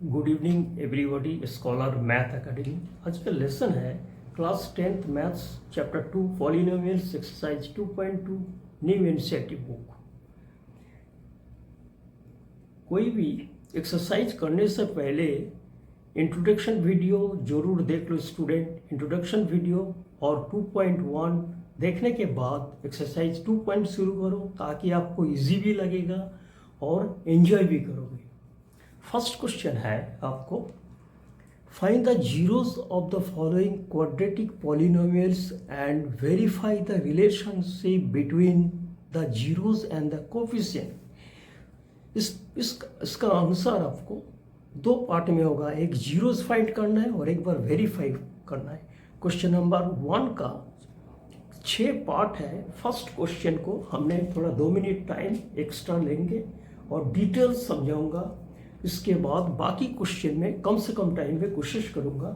Good evening everybody scholar math academy. आज का lesson है class 10th maths chapter 2 polynomials exercise 2.2 new initiative book. कोई भी exercise करने से पहले इंट्रोडक्शन वीडियो जरूर देख लो स्टूडेंट। इंट्रोडक्शन वीडियो और 2.1 देखने के बाद एक्सरसाइज 2 शुरू करो ताकि आपको इजी भी लगेगा और एंजॉय भी करोगे। फर्स्ट क्वेश्चन है आपको, find the zeros of the following quadratic polynomials and verify the relationship between the zeros and the coefficient. इसका आंसर आपको दो पार्ट में होगा, एक जीरोस फाइंड करना है और एक बार वेरीफाई करना है। क्वेश्चन नंबर 1 का 6 पार्ट है। फर्स्ट क्वेश्चन को हमने थोड़ा 2 मिनट टाइम एक्स्ट्रा लेंगे और डिटेल समझाऊंगा। इसके बाद बाकी क्वेश्चन में कम से कम टाइम में कोशिश करूंगा।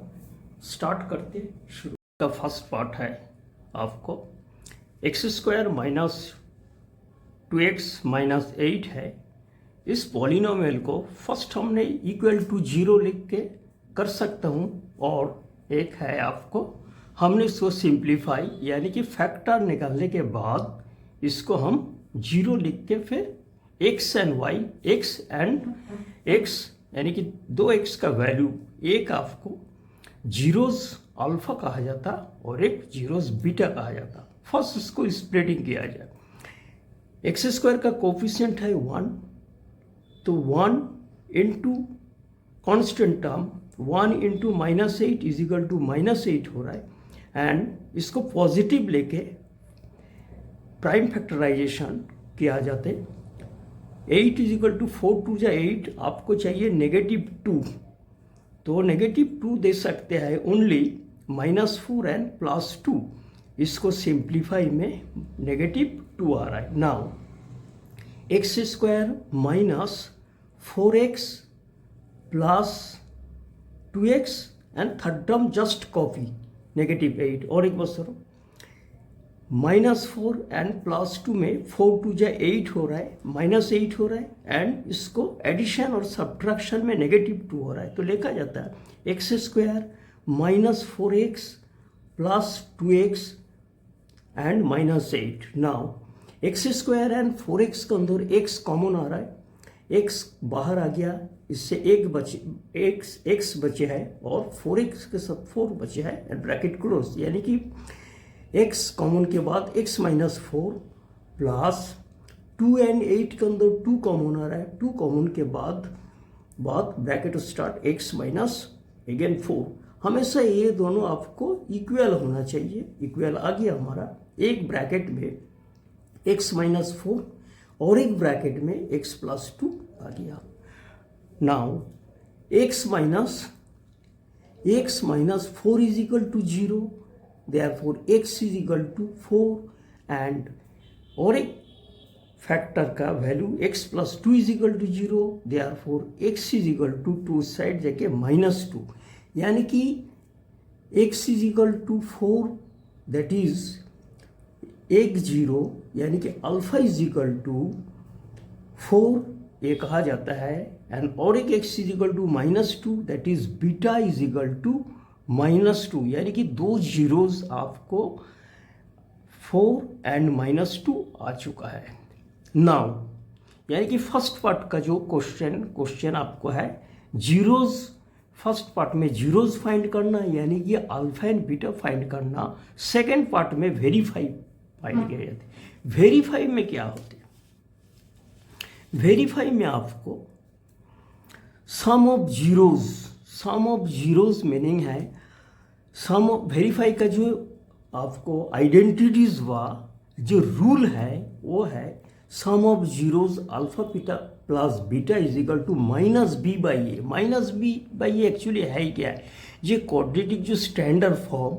स्टार्ट करते शुरू। का फर्स्ट पार्ट है आपको x² माइनस 2x माइनस 8 है। इस पॉलिनोमियल को फर्स्ट हमने इक्वल टू 0 लिख के कर सकता हूं, और एक है आपको हमने इसको सिंप्लीफाई यानी कि फैक्टर निकालने के बाद इसको हम 0 लिख के फिर x and y, x and x यानी कि 2x का वैल्यू, एक आपको जीरोस अल्फा कहा जाता और एक जीरोस बीटा कहा जाता। फर्स्ट इसको स्प्लिटिंग किया जाए। x² का कोफिशिएंट है 1, तो 1 into constant term 1 into -8 is equal to -8 हो रहा है, एंड इसको पॉजिटिव लेके प्राइम फैक्टराइजेशन किया जाते। 8 इज इक्वल टू 4 2 जा 8, आपको चाहिए -2, तो -2 दे सकते हैं ओनली -4 एंड +2। इसको सिंप्लीफाई में -2 आ रहा है। Now x² minus 4x plus 2x and third term just copy -8, और एक बार करो -4 एंड +2 में 4 2 जा 8 हो रहा है, -8 हो रहा है, एंड इसको एडिशन और सब्ट्रैक्शन में -2 हो रहा है, तो लिखा जाता है x² minus 4x plus 2x and -8। Now x² and 4x के अंदर x कॉमन आ रहा है, x बाहर आ गया, इससे x बचे है और 4x के साथ 4 बचे है एंड ब्रैकेट क्लोज, यानी कि x कॉमन के बाद x माइनस 4 प्लस 2 एंड 8 के अंदर 2 कॉमन आ रहा है, 2 कॉमन के बाद bracket start x minus again 4। हमेशा ये दोनों आपको इक्वल होना चाहिए। इक्वल आ गया हमारा, एक ब्रैकेट में x माइनस 4 और एक ब्रैकेट में x प्लस 2 आ गया। Now x minus 4 is equal to 0, therefore x is equal to 4, and और एक फैक्टर का value x plus 2 is equal to 0, therefore x is equal to 2 side जाके -2, यानी कि x is equal to 4, that is एक 0, यानी कि alpha is equal to 4 ये कहा जाता है, एंड और एक x is equal to -2, that is beta is equal to -2, यानी कि 2 जीरोस आपको 4 एंड -2 आ चुका है। नाउ यानी कि फर्स्ट पार्ट का जो क्वेश्चन आपको है जीरोस, फर्स्ट पार्ट में जीरोस फाइंड करना यानी कि अल्फा एंड बीटा फाइंड करना। सेकेंड पार्ट में वेरीफाई फाइंड किया जाता है। वेरीफाई में क्या होते हैं? वेरीफाई में आपको सम ऑफ जीरोस मीनिंग है सम ऑफ, वेरीफाई का जो आपको आइडेंटिटीज हुआ, जो रूल है वो है sum of zeros alpha beta plus beta is equal to -b by a. -b by a actually है ही क्या है? ये क्वाड्रेटिक जो स्टैंडर्ड फॉर्म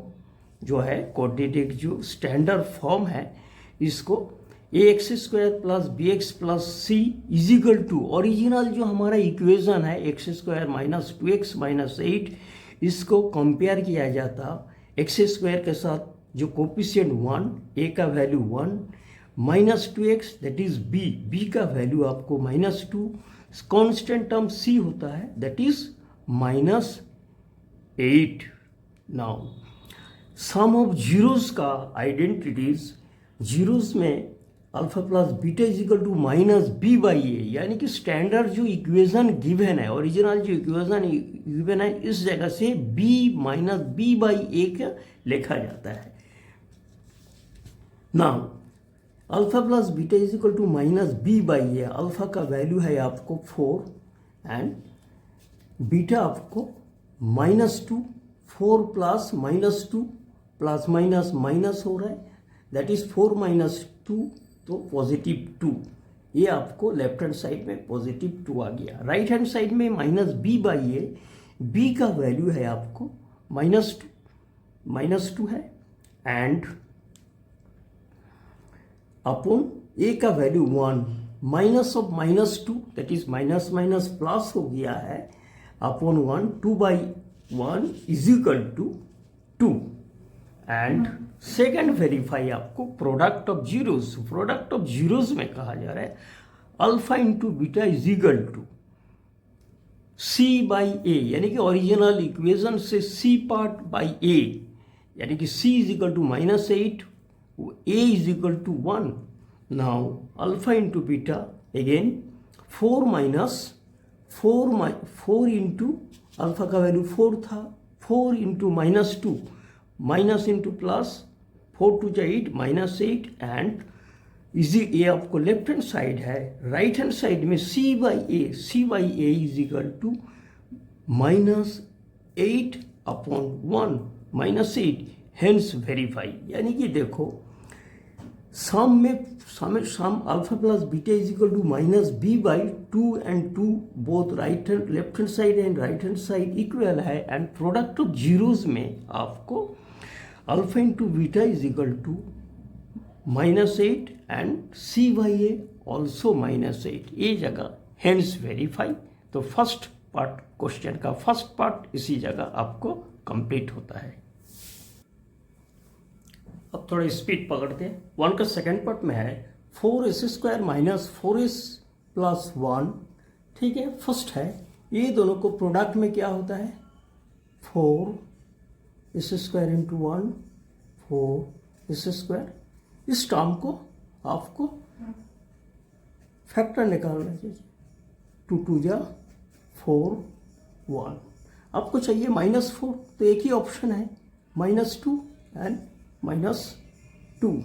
जो है, क्वाड्रेटिक जो स्टैंडर्ड फॉर्म है, इसको ax² plus bx plus c is equal to original जो हमारा इक्वेशन है x² माइनस 2x माइनस 8, इसको कंपेयर किया जाता x² के साथ जो कोफिशिएंट 1, a का value 1, -2x that is b का वैल्यू आपको -2, कांस्टेंट टर्म c होता है, that is -8. Now sum of zeros का आइडेंटिटीज, जीरोस में alpha plus beta is equal to -b/a, यानी कि स्टैंडर्ड जो इक्वेशन गिवन है, ओरिजिनल जो इक्वेशन गिवन है, इस जगह से b माइनस b/a का लिखा जाता है. Now alpha plus beta is equal to -b/a. Alpha का वैल्यू है आपको 4 एंड बीटा आपको -2. 4 प्लस -2 प्लस माइनस माइनस हो रहा है, दैट इज 4 माइनस 2, तो +2. ये आपको लेफ्ट हैंड साइड में +2 आ गया. राइट हैंड साइड में -b/a, b का वैल्यू है आपको -2 है एंड अपॉन a का value 1. Minus of -2 that is minus minus plus हो गया है upon 1. 2/1 is equal to 2. And second verify आपको product of zeros. Product of zeros में कहा जा रहा है alpha into beta is equal to c/a, यानी कि ओरिजिनल इक्वेशन से c पार्ट बाई a, यानी कि c is equal to -8, a is equal to 1. Now alpha into beta again 4 into alpha का वैल्यू 4 था, 4 into -2 minus into plus, 4 2 8 -8 and easy. ये आपको left hand side है. Right hand side में c/a is equal to -8 upon 1 -8, hence verify. यानी कि देखो sum alpha plus beta is equal to -b/2 and 2 both right hand left hand side and right hand side equal है. And product of zeros में आपको alpha into beta is equal to -8 and c/a also -8, ये जगह hence verify. तो first part question का first part इसी जगह आपको कंप्लीट होता है. अब थोड़ा स्पीड पकड़ते हैं. 1 का सेकेंड पार्ट में है 4s² माइनस 4s प्लस 1. ठीक है, फर्स्ट है. ये दोनों को प्रोडक्ट में क्या होता है 4s² इंटू 1 4s². इस टर्म को आपको फैक्टर निकालना चाहिए. 2 2 जा 4 1. आपको चाहिए -4, तो एक ही ऑप्शन है -2 एंड -2.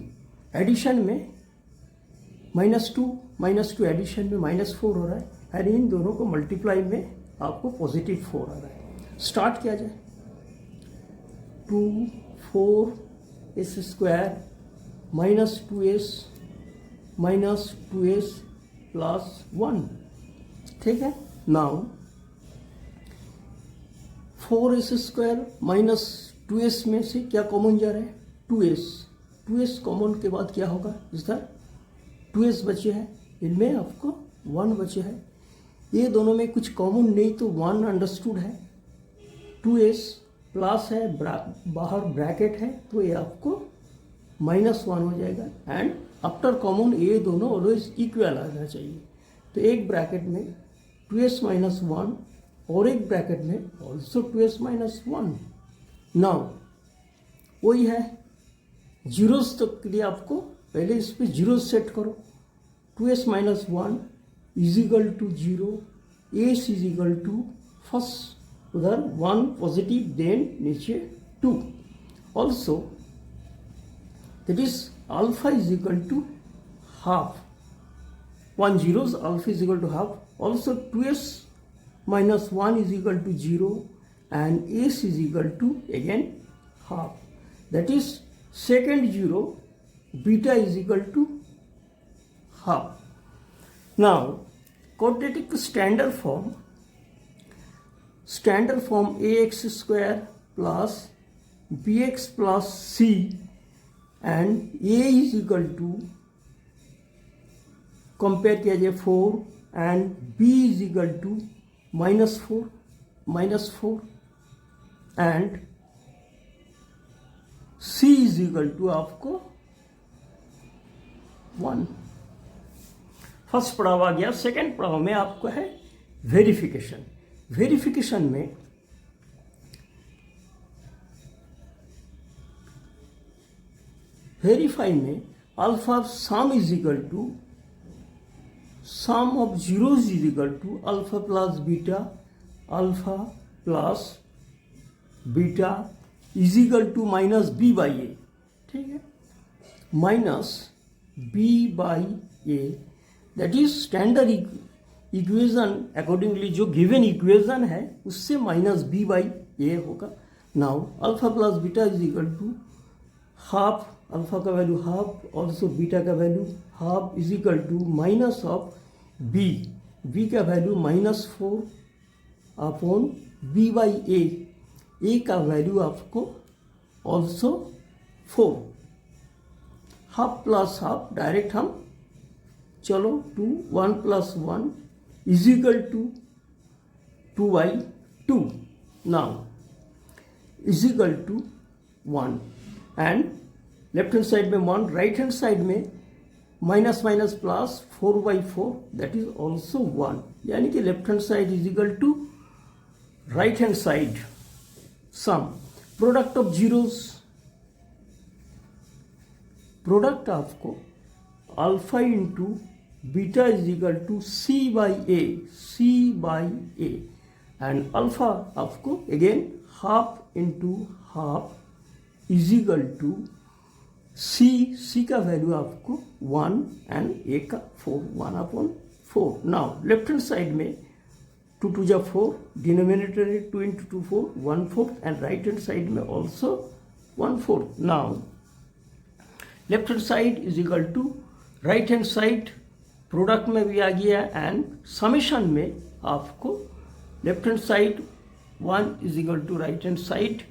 एडिशन में -2 एडिशन में -4 हो रहा है एंड इन दोनों को मल्टीप्लाई में आपको +4 आ रहा है. स्टार्ट किया जाए. 2 4s² -2s प्लस 1. ठीक है. नाउ 4s² माइनस 2s में से क्या कॉमन जा रहा है 2s कॉमन के बाद क्या होगा, इधर 2s बचे हैं, इनमें आपको 1 बचे हैं. ये दोनों में कुछ कॉमन नहीं तो 1 अंडरस्टूड है. 2s प्लस है, बाहर ब्रैकेट है, तो ये आपको -1 हो जाएगा. एंड आफ्टर कॉमन ये दोनों ऑलवेज इक्वल आना चाहिए. तो एक ब्रैकेट में 2s माइनस 1 और एक ब्रैकेट में ऑल्सो 2s माइनस 1. नाउ वही है जीरोस तक के लिए आपको पहले इस पर जीरोस सेट करो. 2s minus 1 is equal to 0, s is equal to first उधर 1 पॉजिटिव देन नीचे 2. Also that is alpha is equal to half. 1 zeros alpha is equal to half. Also 2s minus 1 is equal to 0 and s is equal to again half. That is second 0 beta is equal to half. Now quadratic standard form ax square plus bx plus c and a is equal to compare किया जाए 4 and b is equal to -4 and c is equal to आपको 1. First पड़ाव आ गया. Second पड़ाव में आपको है verification. Verification में वेरीफाई में alpha sum is equal to sum of zeros is equal to alpha plus beta is equal to minus b by a, ठीक है, minus b by a, that is standard equation accordingly जो given equation है उससे minus b by a होगा। Now alpha plus beta is equal to half, alpha का value half, also beta का value half is equal to minus of b का value -4 upon b by a का value आपको also 4, half plus half direct हम चलो 1 plus 1 is equal to 2/2, now is equal to 1 and left hand side में 1, right hand side में minus minus plus 4/4 that is also 1, यानी कि left hand side is equal to right hand side sum, product of zeros, product आपको alpha into beta is equal to c by a and alpha आपको again half into half is equal to c का value आपको 1 and ए का 4, 1/4। Now left hand side में 2 2 जा 4, denominator है 2 into 2 4, 1/4 and right hand side में also 1/4। Now left hand side is equal to right hand side, product में भी आ गया एंड समेशन में आपको left hand side 1 is equal to right hand side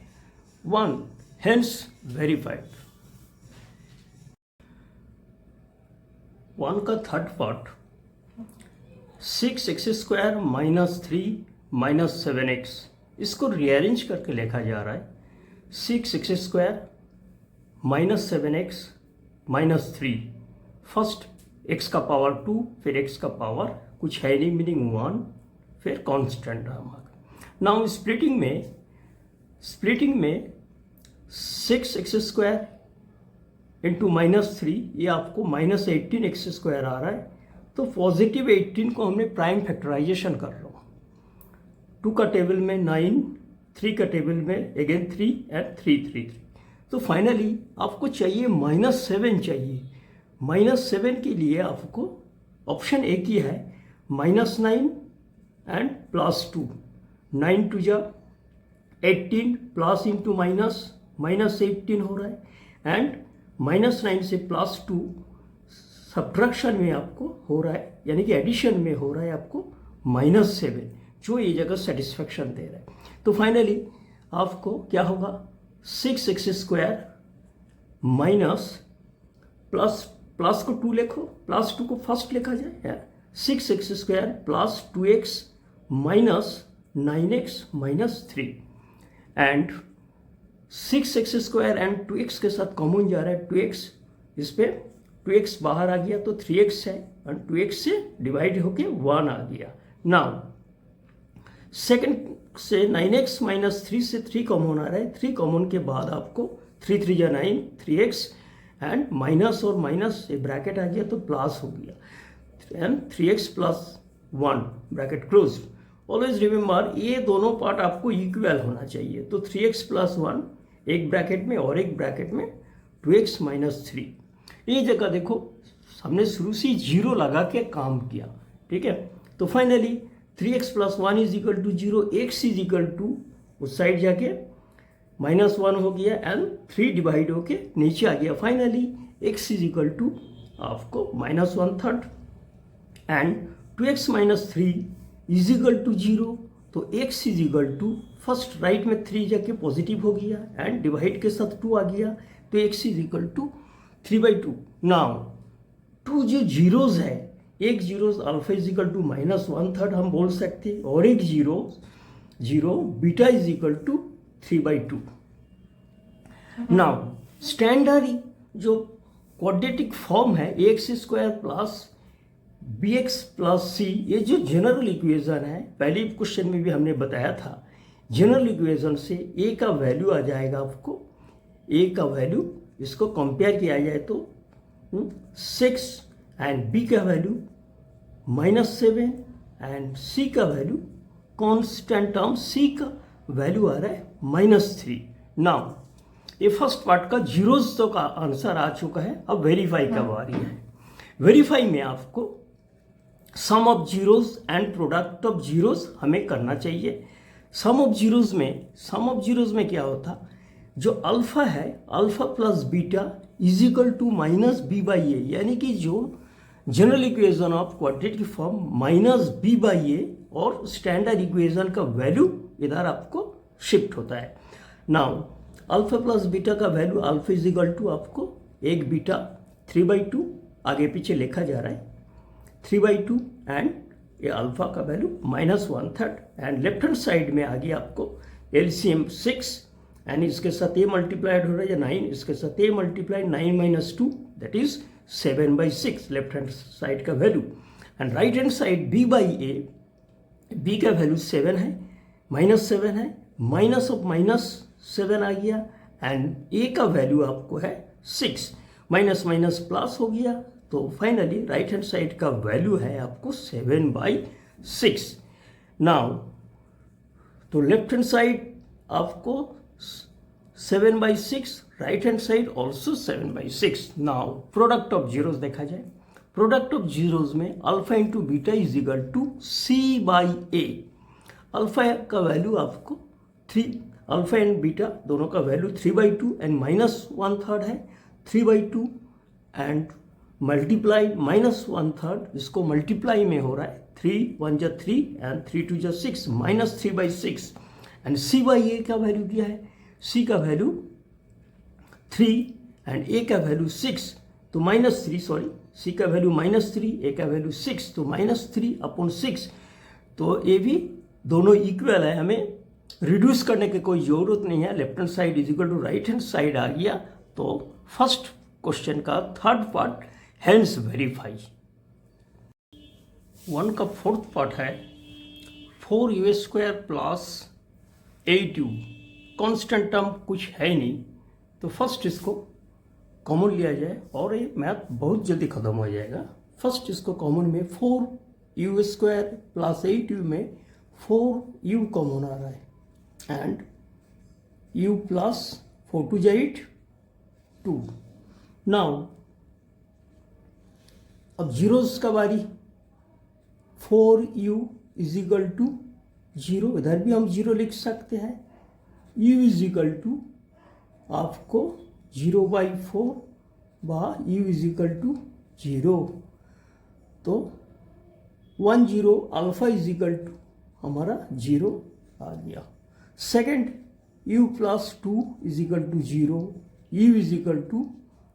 1, hence verified. 1 का third part 6x² minus 3 minus 7x, इसको rearrange करके लिखा जा रहा है 6x² minus 7x minus 3, first x का पावर 2, फिर x का पावर कुछ है नहीं मीनिंग 1, फिर कांस्टेंट हमारा। नाउ स्प्लिटिंग में 6x² इंटू -3, ये आपको -18x² आ रहा है, तो पॉजिटिव 18 को हमने प्राइम फैक्टराइजेशन कर रहा हूँ। 2 का टेबल में 9, 3 का टेबल में अगेन 3 एंड 3, तो फाइनली आपको चाहिए -7 चाहिए। -7 के लिए आपको ऑप्शन एक ही है -9 एंड +2, 9 2 जा 18 प्लस इंटू -18 हो रहा है एंड -9 से +2 सब्ट्रैक्शन में आपको हो रहा है, यानी कि एडिशन में हो रहा है आपको -7, जो ये जगह सेटिस्फैक्शन दे रहा है। तो फाइनली आपको क्या होगा 6x² माइनस प्लस को 2 लिखो, +2 को फर्स्ट लिखा जाए 6x² plus 2x minus 9x minus 3 and 6x² and 2x के साथ कॉमन जा रहा है 2x, इस पे 2x बाहर आ गया तो 3x है और 2x से डिवाइड होके 1 आ गया। नाउ सेकंड से 9x माइनस 3 से 3 कॉमन आ रहा है, 3 कॉमन के बाद आपको 3 3 जा 9, 3x एंड माइनस और माइनस ये ब्रैकेट आ गया तो प्लस हो गया and 3x plus 1 bracket close. Always remember ये दोनों पार्ट आपको इक्वल होना चाहिए, तो 3x प्लस 1 एक ब्रैकेट में और एक ब्रैकेट में 2x माइनस 3। ये जगह देखो हमने शुरू से 0 लगा के काम किया, ठीक है। तो finally 3x plus 1 is equal to 0, x is equal to उस साइड जाके -1 हो गया एंड 3 डिवाइड होके नीचे आ गया। Finally x is equal to आपको -1/3 and 2x minus 3 is equal to 0, तो x is equal to first right में 3 जाके पॉजिटिव हो गया एंड डिवाइड के साथ 2 आ गया, तो x is equal to 3/2। Now 2 जो जीरोज है, एक zeros alpha is equal to -1/3 हम बोल सकते हैं और एक zero beta is equal to 3/2। Now standard जो क्वाड्रेटिक फॉर्म है ax² plus b x plus c, ये जो जनरल इक्वेशन है, पहले क्वेश्चन में भी हमने बताया था, जनरल इक्वेशन से ए का वैल्यू आ जाएगा आपको, ए का वैल्यू इसको कंपेयर किया जाए तो 6 एंड बी का वैल्यू -7 एंड सी का वैल्यू कांस्टेंट टर्म सी का वैल्यू आ रहा है -3। नाउ ये फर्स्ट पार्ट का जीरोस तो का आंसर आ चुका है, अब वेरीफाई का बारी है। वेरीफाई में आपको sum of zeros and product of zeros हमें करना चाहिए। सम ऑफ जीरोस में क्या होता, जो अल्फा है, alpha plus beta is equal to minus b by a, यानी कि जो general equation of quadratic form minus b by a और स्टैंडर्ड इक्वेशन का वैल्यू इधर आपको शिफ्ट होता है। नाउ अल्फा प्लस बीटा का value alpha is equal to आपको एक बीटा 3/2 आगे पीछे लिखा जा रहा है 3/2 एंड ये अल्फा का value -1/3 and left hand side में आ गया आपको एलसीएम 6 एंड इसके साथ ये मल्टीप्लाइड हो रहा है 9, इसके साथ ये multiplied 9 - 2 that is 7/6 left hand side का value and right hand side b by a, b का वैल्यू 7 है, -7 है, माइनस ऑफ -7 आ गया एंड a का वैल्यू आपको है 6, माइनस माइनस प्लस हो गया, तो फाइनली राइट हैंड साइड का वैल्यू है आपको 7/6। नाउ तो लेफ्ट हैंड साइड आपको 7/6, right hand side also 7/6। Now product of zeros देखा जाए, प्रोडक्ट ऑफ जीरोस में alpha into beta is equal to c by a. Alpha का वैल्यू आपको 3, अल्फा एंड बीटा दोनों का वैल्यू 3/2 एंड -1/3 है, 3/2 एंड मल्टीप्लाई -1/3, इसको मल्टीप्लाई में हो रहा है 3 1 जा 3 एंड 3 2 जा 6 -3/6 एंड सी बाई ए का वैल्यू दिया है, सी का वैल्यू 3 एंड ए का वैल्यू 6, तो -3, सॉरी सी का वैल्यू -3, ए का वैल्यू 6, तो -3/6, तो ये भी दोनों इक्वल है, हमें रिड्यूस करने की कोई ज़रूरत नहीं है, left hand side is equal to right hand side आ गया। तो फर्स्ट क्वेश्चन का थर्ड पार्ट हेंस वेरीफाई। 1 का फोर्थ पार्ट है 4u² plus 8u, constant term कुछ है नहीं, तो फर्स्ट इसको कॉमन लिया जाए और ये मैथ बहुत जल्दी खत्म हो जाएगा। फर्स्ट इसको कॉमन में 4u² प्लस 8u में 4u कॉमन आ रहा है एंड u प्लस 4 2 जा 8 2। नाउ अब जीरोस का बारी, 4u इज इक्वल टू 0, इधर भी हम 0 लिख सकते हैं, u इज इक्वल टू आपको 0/4 u इज इक्वल टू 0, तो 1 0 अल्फा इज इक्वल टू हमारा 0 आ गया। Second u plus 2 is equal to 0, u is equal to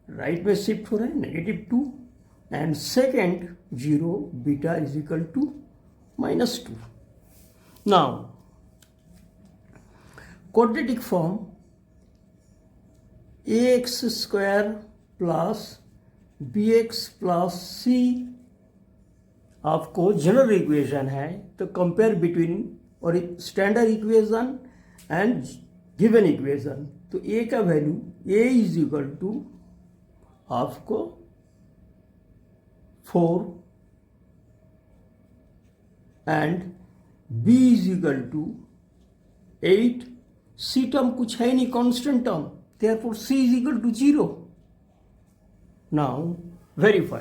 right में शिफ्ट हो रहा है -2 and second 0 beta is equal to -2। Now quadratic form ax² plus bx plus c आपको general equation है, तो कंपेयर बिटवीन और standard equation and given equation, तो a का value a is equal to आपको 4 and b is equal to 8, c term कुछ है नहीं, constant term, therefore c is equal to 0. Now verify.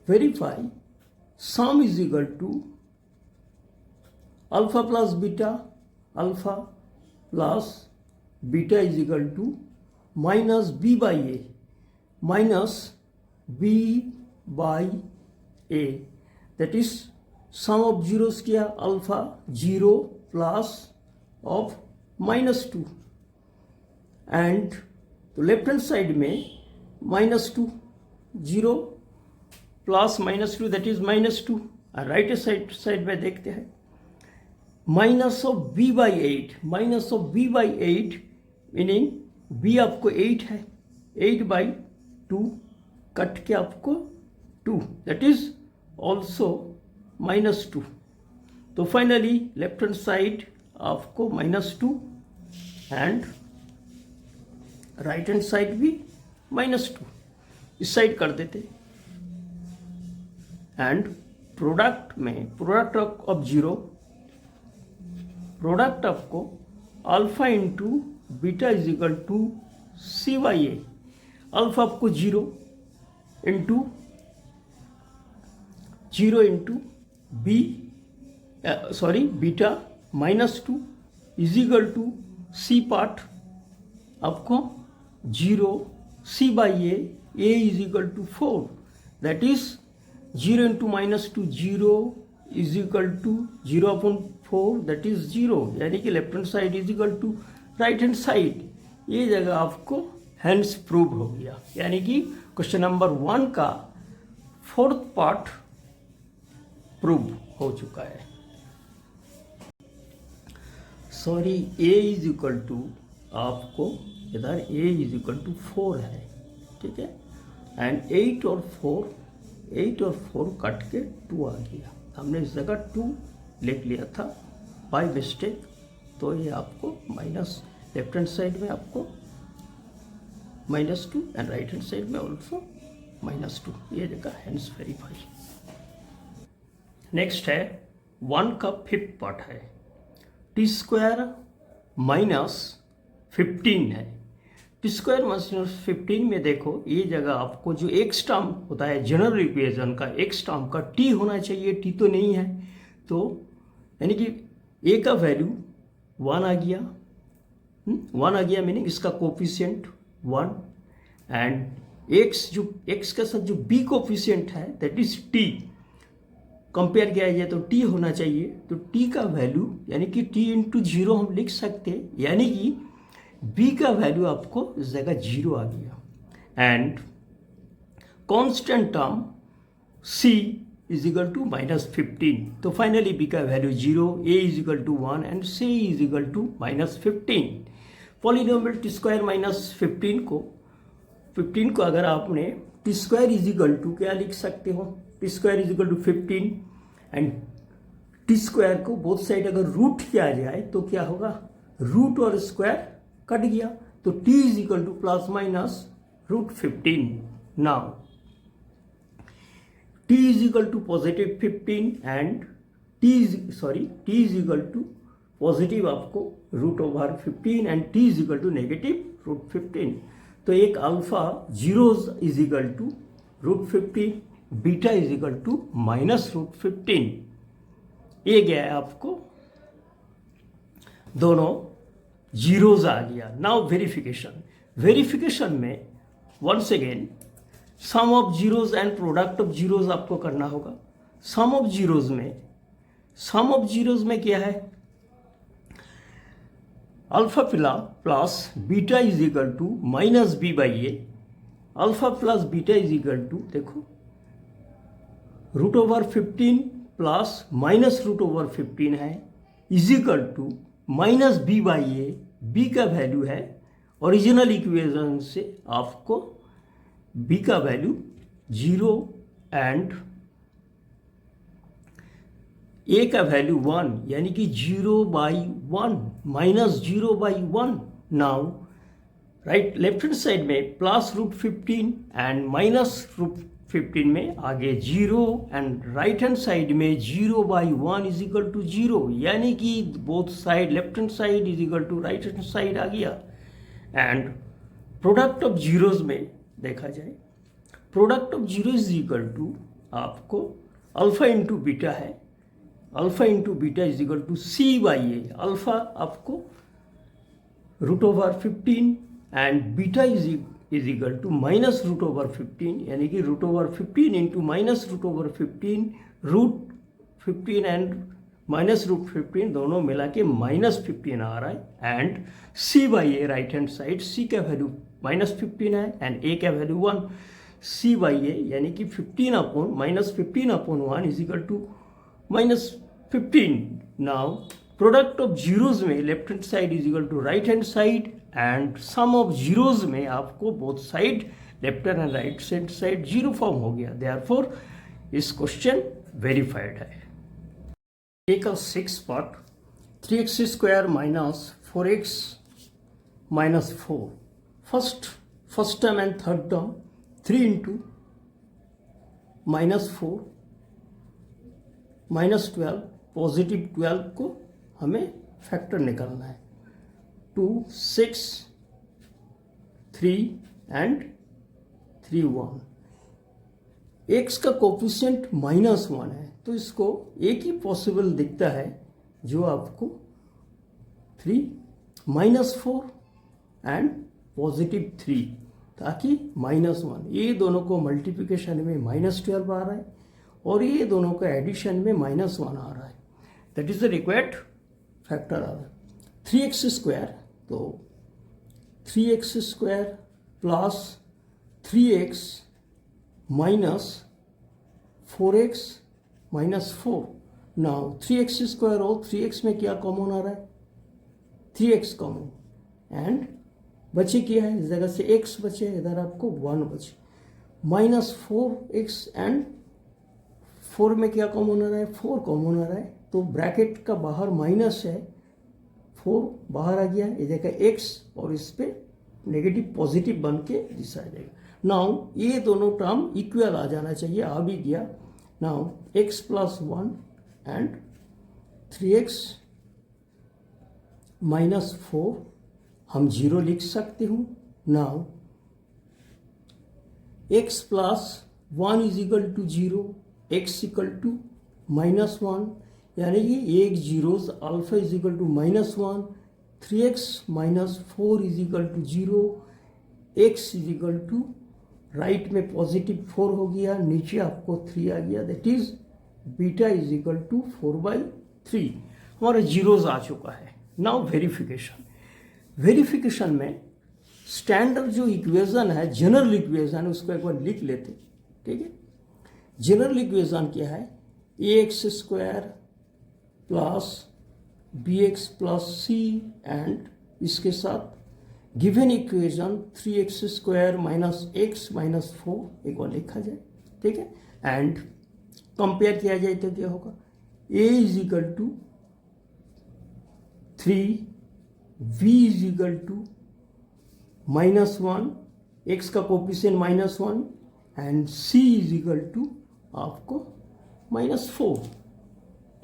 Verify sum is equal to alpha plus beta, alpha plus beta is equal to minus b by a, minus b by a, that is sum of zeros किया alpha 0 plus of -2 and तो left hand side में -2 0 plus -2 that is -2, और right side में देखते हैं minus of b by 8, minus of b by 8 meaning b आपको 8 है 8/2 cut के आपको 2, दैट इज ऑल्सो -2। तो फाइनली लेफ्ट हैंड साइड आपको -2 एंड राइट हैंड साइड भी -2 इस साइड कर देते। एंड प्रोडक्ट में प्रोडक्ट ऑफ जीरो, प्रोडक्ट आपको alpha into beta is equal to C/A। Alpha आपको 0 into beta -2 is equal to C part आपको 0 C/A, A is equal to 4, that is 0 into -2 0 is equal to 0/4, that is 0, यानी कि left hand side is equal to right hand side. ये जगह आपको hands prove हो गया, यानी कि क्वेश्चन नंबर 1 का 4th पार्ट प्रूव हो चुका है। Sorry, A is equal to आपको इधर A इज इक्वल टू 4 है, ठीक है। एंड 8 और 4 कट के 2 आ गया। हमने इस जगह 2 लिख लिया था बाय मिस्टेक, तो ये आपको माइनस लेफ्ट हैंड साइड में आपको -2 एंड राइट हैंड साइड में ऑल्सो -2, ये जगह हैंड्स वेरीफाई। नेक्स्ट है 1 का 5th पार्ट है, t² - 15 है। t² - 15 में देखो ये जगह आपको जो x टर्म होता है जनरल इक्वेशन का, x टर्म का t होना चाहिए, t तो नहीं है, तो यानी कि a का वैल्यू 1 आ गया, 1 आ गया, मीनिंग इसका कोफिशिएंट 1, एंड x के साथ जो b कोफिशिएंट है दैट इज t, कंपेयर किया जाए तो t होना चाहिए, तो t का वैल्यू यानी कि t इंटू 0 हम लिख सकते हैं, यानी कि b का वैल्यू आपको इस जगह 0 आ गया। And constant term c is equal to -15, तो फाइनली b का value 0, a is equal to 1 and c is equal to -15। Polynomial t² - 15 को अगर आपने t² इज इक्वल टू क्या लिख सकते हो, t² is equal to 15 and t² को बोथ साइड अगर रूट किया जाए तो क्या होगा, रूट और स्क्वायर कट गया, तो t is equal to ±√15। Now t is equal to +15 and t is equal to positive आपको √15 and t is equal to -√15। तो एक alpha zeros is equal to √15, beta is equal to -√15। ये गया है आपको, दोनों जीरोज आ गया। नाउ वेरिफिकेशन में once again sum of zeros and product of zeros आपको करना होगा। सम ऑफ जीरोज में क्या है, alpha plus beta is equal to -b/a, alpha plus beta is equal to देखो √15 प्लस -√15 है, is equal to -b/a, b का value है ओरिजिनल इक्वेशन से आपको b का वैल्यू 0 एंड a का वैल्यू 1, यानी कि 0/1 -0/1। Now right left hand side में +√15 एंड -√15 में आगे 0 एंड राइट हैंड साइड में 0/1 इज इक्वल टू 0, यानी कि both side left hand side is equal to right hand side आ गया। एंड प्रोडक्ट ऑफ जीरोज में देखा जाए, product of zero is equal to आपको अल्फा इंटू बीटा है, alpha into beta is equal to C/A, alpha आपको √15 and beta is equal to -√15, यानी कि √15 इंटू -√15, √15 एंड -√15 दोनों मिला के -15 आ रहा है। And C/A right hand side, C का वैल्यू -15 है एंड A का वैल्यू 1, C/A यानी कि 15/-15/1 is equal to -15। Now product of zeros में left hand side is equal to right hand side and sum of zeros में आपको both side left and right side zero form हो गया, therefore इस question verified है। ए का 6 part 3x square minus 4x minus 4 first term and third term 3 into -4 -12 positive 12 को हमें factor निकालना है। 2 6 3 एंड 3 1। x का कोफिशिएंट -1 है तो इसको एक ही पॉसिबल दिखता है जो आपको 3 -4 एंड पॉजिटिव 3, ताकि -1 ये दोनों को मल्टीप्लिकेशन में -12 आ रहा है और ये दोनों का एडिशन में -1 आ रहा है, that is the required factor आ रहा है। 3x स्क्वायर, तो 3x square plus 3x minus 4x minus 4। Now 3x square और 3x में क्या कॉमन आ रहा है? 3x कॉमन एंड बचे क्या है, इस जगह से x बचे, इधर आपको 1 बचे, -4x एंड 4 में क्या कॉमन आ रहा है? 4 कॉमन आ रहा है, तो ब्रैकेट का बाहर माइनस है, 4 बाहर आ गया, इस जगह x और इस पे नेगेटिव पॉजिटिव बन के दिशा आ जाएगा। नाउ ये दोनों टर्म इक्वल आ जाना चाहिए, आ भी गया। Now x plus 1 and 3x minus 4 हम 0 लिख सकते हूँ। Now x plus 1 is equal to 0, x equal to -1, यानी कि एक zeros alpha is equal to -1, 3x minus 4 is equal to 0, x is equal to right में पॉजिटिव 4 हो गया, नीचे आपको 3 आ गया, that is beta is equal to 4/3। हमारा जीरोज आ चुका है। नाउ वेरिफिकेशन में स्टैंडर्ड जो इक्वेशन है, जनरल इक्वेशन, उसको एक बार लिख लेते, ठीक है। जनरल इक्वेशन क्या है? ax square plus bx plus c and इसके साथ given equation 3x square minus x minus 4 एक बार लिखा जाए, ठीक है। एंड कंपेयर किया जाए तो क्या होगा? a is equal to 3, v is equal to -1, x का coefficient -1 and c is equal to आपको -4।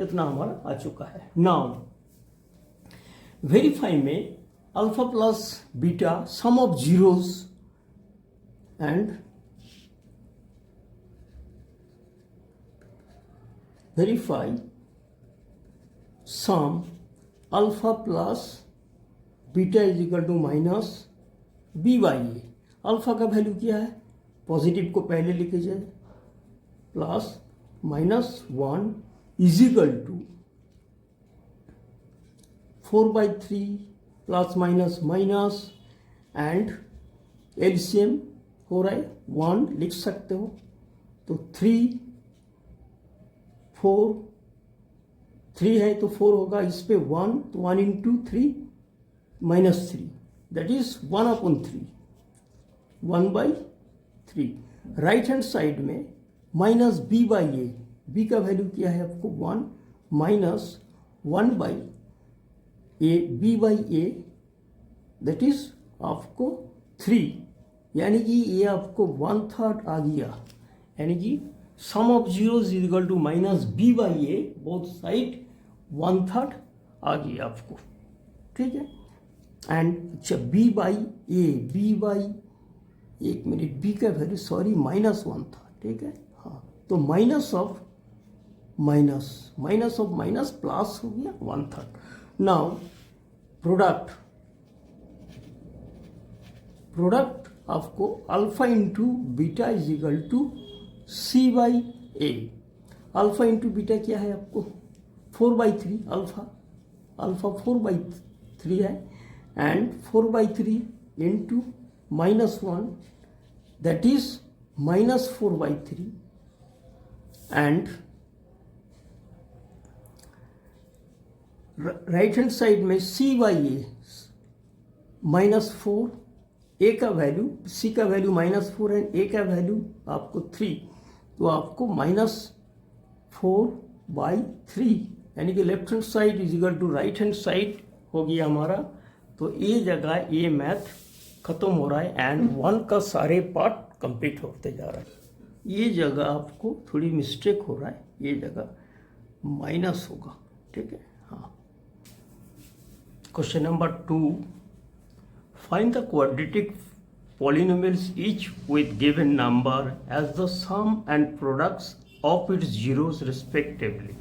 इतना हमारा आ चुका है। नाउ वेरीफाई में alpha plus beta sum of zeros and verify sum alpha plus beta is equal to minus b/a। Alpha का वैल्यू क्या है? पॉजिटिव को पहले लिखे जाए, plus -1 is equal to 4/3 plus minus minus and LCM हो रहा है 1 लिख सकते हो, तो 3 है तो 4 होगा, इस पे 1, तो 1 into 3 -3, that is 1/3, 1/3। Right hand side में माइनस b/a, b का वैल्यू क्या है आपको? 1 minus 1/a, b/a that is आपको 3, यानी कि ये आपको 1/3 आ गया, यानी कि sum of zero is equal to minus b/a, both side 1/3 आ गया आपको, ठीक है। एंड अच्छा b/a, एक मिनट, b का वैल्यू सॉरी -1 था, ठीक है, हाँ, तो माइनस ऑफ माइनस प्लस हो गया 1/3। नाउ प्रोडक्ट आपको alpha into beta is equal to c/a। Alpha into beta क्या है आपको? 4/3, अल्फा 4/3 है, and 4/3 into -1 that is -4/3 and right hand side में c/a, -4, ए का वैल्यू, सी का वैल्यू -4 एंड ए का वैल्यू आपको 3, तो आपको -4/3 यानी कि left hand side is equal to right hand side हो गया हमारा। तो ये जगह ये मैथ खत्म हो रहा है एंड 1 का सारे पार्ट कंप्लीट होते जा रहा है। ये जगह आपको थोड़ी मिस्टेक हो रहा है, ये जगह माइनस होगा, ठीक है। हाँ, question number 2, find the quadratic polynomials each with given number as the sum and products of its zeros respectively.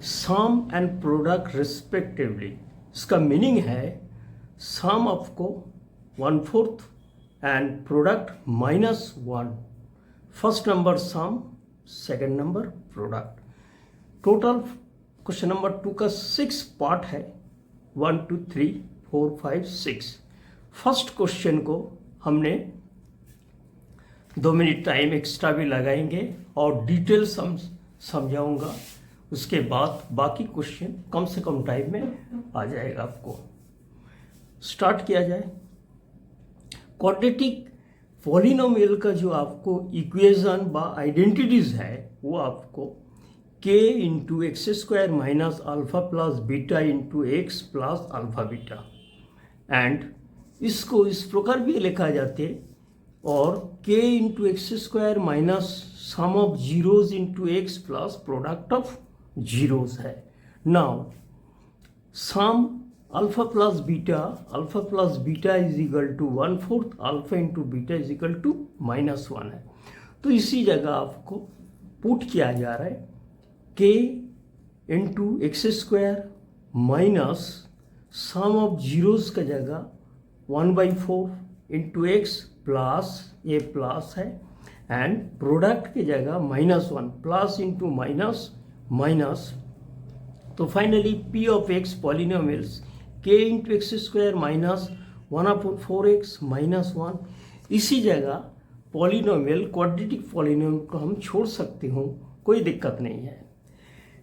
Sum and product respectively, इसका मीनिंग है सम आपको 1/4 and product -1। First number sum, second number product. Total question number 2 का 6 part है, 1 2 3 4 5 6। First question को हमने 2 minute time extra भी लगाएंगे और डिटेल समझाऊंगा। उसके बाद बाकी क्वेश्चन कम से कम टाइम में आ जाएगा। आपको स्टार्ट किया जाए। क्वाड्रेटिक पॉलिनोमियल का जो आपको इक्वेशन बा आइडेंटिटीज है वो आपको k into x square minus alpha plus beta into x plus alpha beta, and इसको इस प्रकार भी लिखा जाते और k into x square minus sum of zeros into x plus product of zeros है। Now sum alpha plus beta is equal to 1/4 alpha into beta is equal to -1 है। तो इसी जगह आपको पुट किया जा रहा है k into x square minus sum of zeros का जगह 1/4 इंटू एक्स प्लस ये प्लस है एंड प्रोडक्ट की जगह -1 प्लस इंटू माइनस। तो finally p of x polynomials k into x square minus 1/4x -1। इसी जगह पॉलिनोमियल क्वाड्रेटिक पॉलिनोमियल को हम छोड़ सकते हो, कोई दिक्कत नहीं है।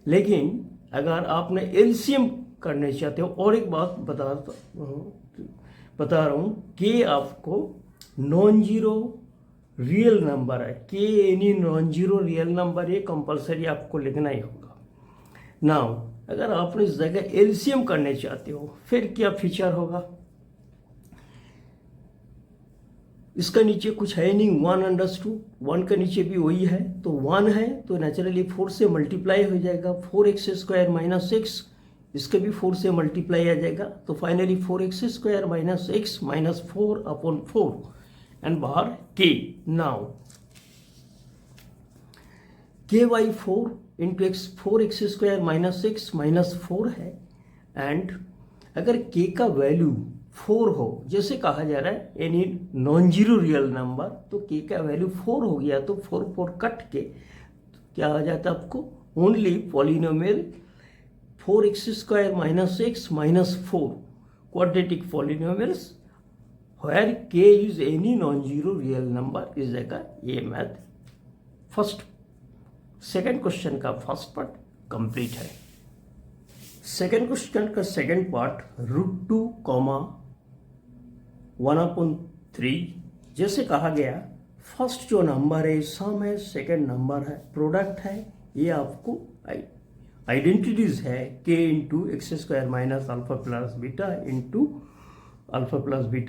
लेकिन अगर आपने एलसीएम करने चाहते हो, और एक बात बता रहा हूँ कि आपको नॉन जीरो रियल नंबर है, के any non zero real number ये कंपलसरी आपको लिखना ही होगा। नाउ अगर आपने इस जगह एलसीएम करने चाहते हो फिर क्या फीचर होगा, इसका नीचे कुछ है नहीं, 1 का नीचे भी वही है, तो 1 है तो नेचुरली 4 से मल्टीप्लाई हो जाएगा, 4x स्क्वायर माइनस एक्स, इसका भी 4 से मल्टीप्लाई आ जाएगा। तो finally 4x square minus x minus 4/4 and बाहर k। Now k/4 into x 4x square minus x minus 4 है, एंड अगर k का वैल्यू 4 हो, जैसे कहा जा रहा है any non zero real number, तो k का वैल्यू 4 हो गया तो 4 कट के क्या आ जाता है आपको only polynomial 4x square minus x minus 4 quadratic polynomials where k is any non zero real number. इस जगह ये मैथ फर्स्ट सेकेंड क्वेश्चन का फर्स्ट पार्ट कंप्लीट है। सेकेंड क्वेश्चन का सेकेंड पार्ट √2, 1/3। जैसे कहा गया फर्स्ट जो नंबर है सम है, सेकेंड नंबर है प्रोडक्ट है, ये आपको आइडेंटिटीज है k into x square minus alpha plus beta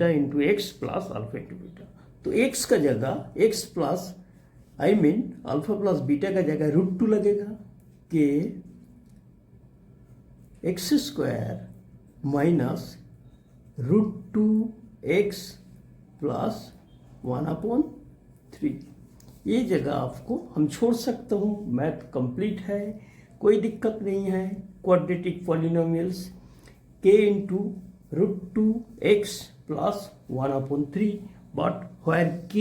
into x plus alpha into beta. तो x का जगह x plus alpha plus beta का जगह √2 लगेगा, कि x square minus √2x plus 1/3। ये जगह आपको हम छोड़ सकते हो, मैथ कंप्लीट है, कोई दिक्कत नहीं है। Quadratic polynomials k into √2x plus 1/3, but where k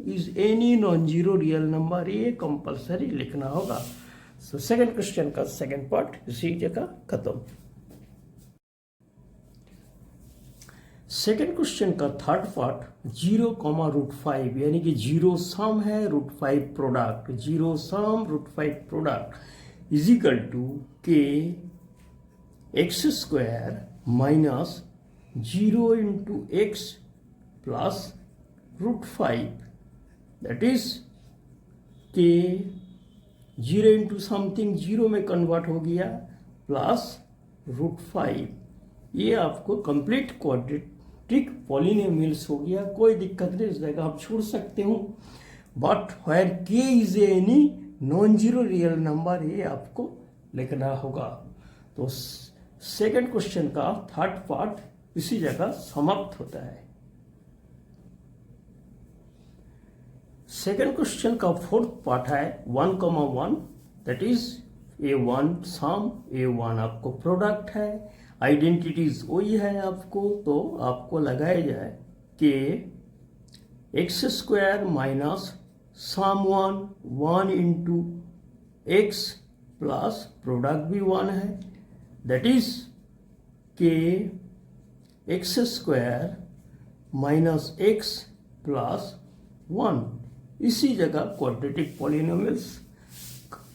is any non-zero real number, ये कंपल्सरी लिखना होगा। सो सेकेंड क्वेश्चन का सेकेंड पार्ट इसी जगह खत्म। सेकेंड क्वेश्चन का थर्ड पार्ट 0, √5 यानी कि 0 सम है √5 product, 0 sum √5 product is equal to k x square minus 0 into x plus root 5, that is k 0 into something 0 में कन्वर्ट हो गया प्लस रूट 5। ये आपको कंप्लीट क्वाड्रेटिक पॉलिनोमियल्स हो गया। कोई दिक्कत नहीं, इस जगह आप छोड़ सकते हो। बट व्हेयर के is any non zero real number, ये आपको लिखना होगा। तो सेकंड क्वेश्चन का थर्ड पार्ट इसी जगह समाप्त होता है। सेकेंड क्वेश्चन का फोर्थ पार्ट है 1,1, that is A1 some, A1 आपको प्रोडक्ट है, आइडेंटिटीज वही है आपको। तो आपको लगाया जाए कि एक्स स्क्वायर माइनस सम 1 इंटू एक्स प्लस प्रोडक्ट भी 1 है, दैट इज के x square minus x plus 1। इसी जगह क्वाड्रेटिक पॉलिनोमियल्स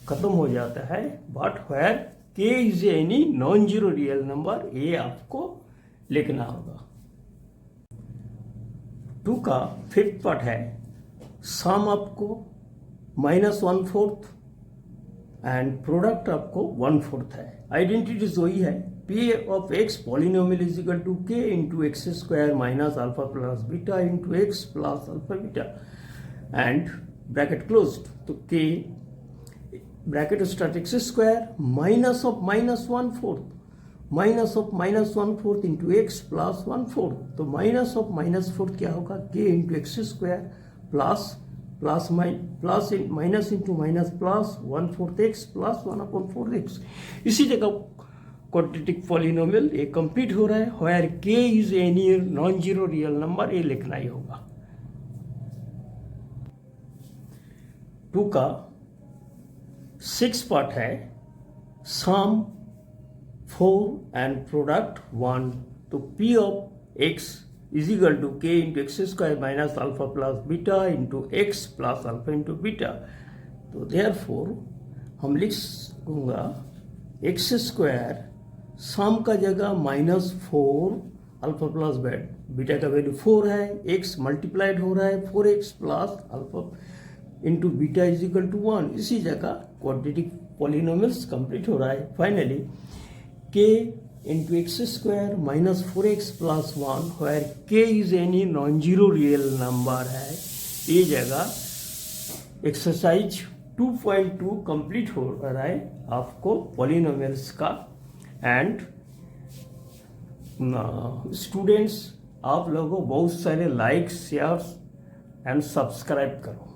खत्म हो जाता है। बट व्हेयर के is any non zero real number, ये आपको लिखना होगा। 2 का फिफ्थ पार्ट है सम आपको -1/4 एंड प्रोडक्ट आपको 1/4 है। आइडेंटिटीज वही है, p of x polynomial is equal to k into x square minus alpha plus beta into x plus alpha beta and bracket closed. तो k bracket start x square minus of -1/4 minus of -1/4 into x plus 1/4। तो minus of -4 क्या होगा, k into x square plus minus into minus plus 1/4 x plus 1/4 x. इसी जगह quadratic polynomial ये complete हो रहा है। Where k is any non zero real number, ये लिखना ही होगा। 2 का 6 पार्ट है सम 4 एंड प्रोडक्ट 1। तो p of x is equal to k into x square minus alpha plus beta into x plus alpha into beta. तो therefore हम लिख दूंगा एक्स स्क्वायर सम का जगह -4 अल्फा प्लस बीटा का वैल्यू 4 है, x मल्टीप्लाइड हो रहा है 4x plus alpha into beta is equal to 1। इसी जगह क्वाड्रेटिक पॉलिनोमियल्स कंप्लीट हो रहा है। Finally k into x square minus 4x plus 1 where k is any non zero real number है। ये जगह एक्सरसाइज 2.2 कंप्लीट हो रहा है आपको पॉलिनोमियल्स का। एंड स्टूडेंट्स, आप लोगों बहुत सारे लाइक शेयर एंड सब्सक्राइब करो।